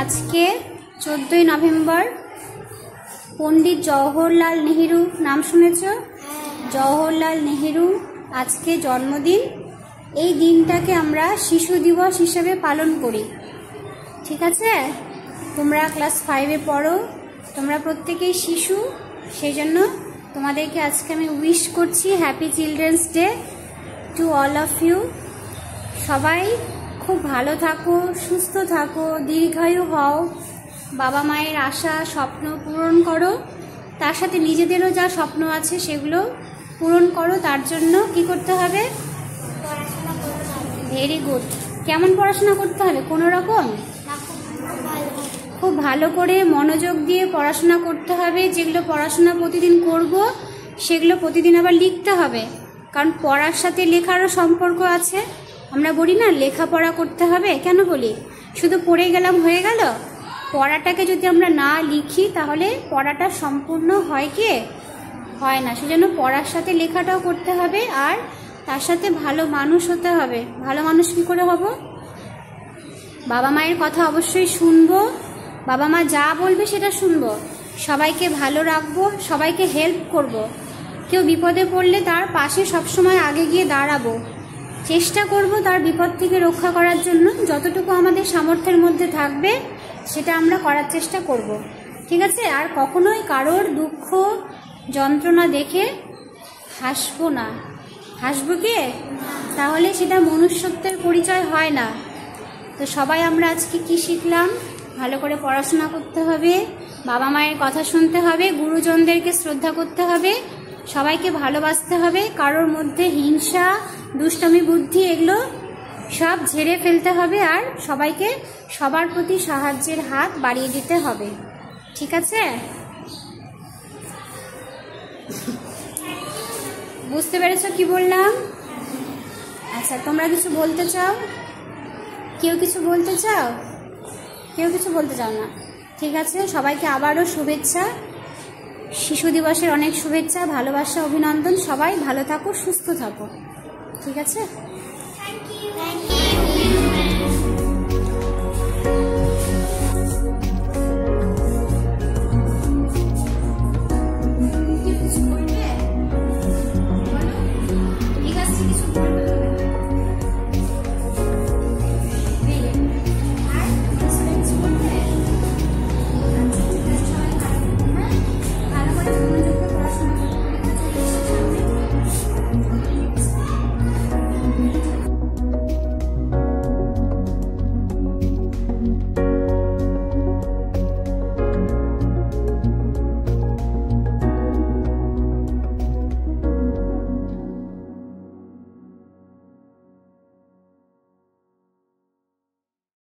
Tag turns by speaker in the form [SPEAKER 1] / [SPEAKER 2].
[SPEAKER 1] আজকে 14ই নভেম্বর পণ্ডিত জওহরলাল নেহেরু নাম শুনেছ? জওহরলাল নেহেরু আজকে জন্মদিন। এই দিনটাকে আমরা শিশু দিবস হিসেবে পালন করি, ঠিক আছে? তোমরা ক্লাস 5-এ পড়ো, তোমরা প্রত্যেকেই শিশু, সেই জন্য তোমাদেরকে আজকে আমি উইশ করছি happy children's day to all of you. সবাই খুব ভালো থাকো, সুস্থ থাকো, দীর্ঘায়ু হও, বাবা মায়ের আশা স্বপ্ন পূরণ করো, তার সাথে নিজেদেরও যা স্বপ্ন আছে সেগুলো পূরণ করো। তার জন্য কি করতে হবে? Very good. কেমন পড়াশোনা করতে হবে? কোনো রকম খুব ভালো করে মনোযোগ দিয়ে পড়াশোনা করতে হবে। যেগুলো পড়াশোনা প্রতিদিন করব সেগুলো প্রতিদিন আবার লিখতে হবে, কারণ পড়ার সাথে লেখারও সম্পর্ক আছে। আমরা বলি না লেখাপড়া করতে হবে, কেন বলি? শুধু পড়ে গেলাম হয়ে গেল? পড়াটাকে যদি আমরা না লিখি তাহলে পড়াটা সম্পূর্ণ হয় কি? হয় না। সেজন্য পড়ার সাথে লেখাটাও করতে হবে, আর তার সাথে ভালো মানুষ হতে হবে। ভালো মানুষ কী করে হব? বাবা মায়ের কথা অবশ্যই শুনবো, বাবা মা যা বলবে সেটা শুনবো, সবাইকে ভালো রাখবো, সবাইকে হেল্প করব। কেউ বিপদে পড়লে তার পাশে সবসময় আগে গিয়ে দাঁড়াবো, চেষ্টা করব তার বিপদ থেকে রক্ষা করার জন্য। যতটুকু আমাদের সামর্থ্যের মধ্যে থাকবে সেটা আমরা করার চেষ্টা করব, ঠিক আছে? আর কখনোই কারোর দুঃখ যন্ত্রণা দেখে হাসবো না। হাসবো কি? তাহলে সেটা মনুষ্যত্বের পরিচয় হয় না। তো সবাই আমরা আজকে কি শিখলাম? ভালো করে পড়াশোনা করতে হবে, বাবা মায়ের কথা শুনতে হবে, গুরুজনদেরকে শ্রদ্ধা করতে হবে, সবাইকে ভালোবাসতে হবে, কারোর মধ্যে হিংসা দুষ্টমি বুদ্ধি এগুলো সব ঝেড়ে ফেলতে হবে, আর সবাইকে সবার প্রতি সাহায্যের হাত বাড়িয়ে দিতে হবে, ঠিক আছে? বুঝতে পেরেছো কি বললাম? আচ্ছা, তোমরা কিছু বলতে চাও? কেউ কিছু বলতে চাও? কেউ কিছু বলতে চাও না? ঠিক আছে, সবাইকে আবারও শুভেচ্ছা, শিশু দিবসের অনেক শুভেচ্ছা, ভালোবাসা, অভিনন্দন। সবাই ভালো থাকো, সুস্থ থাকো, ঠিক আছে?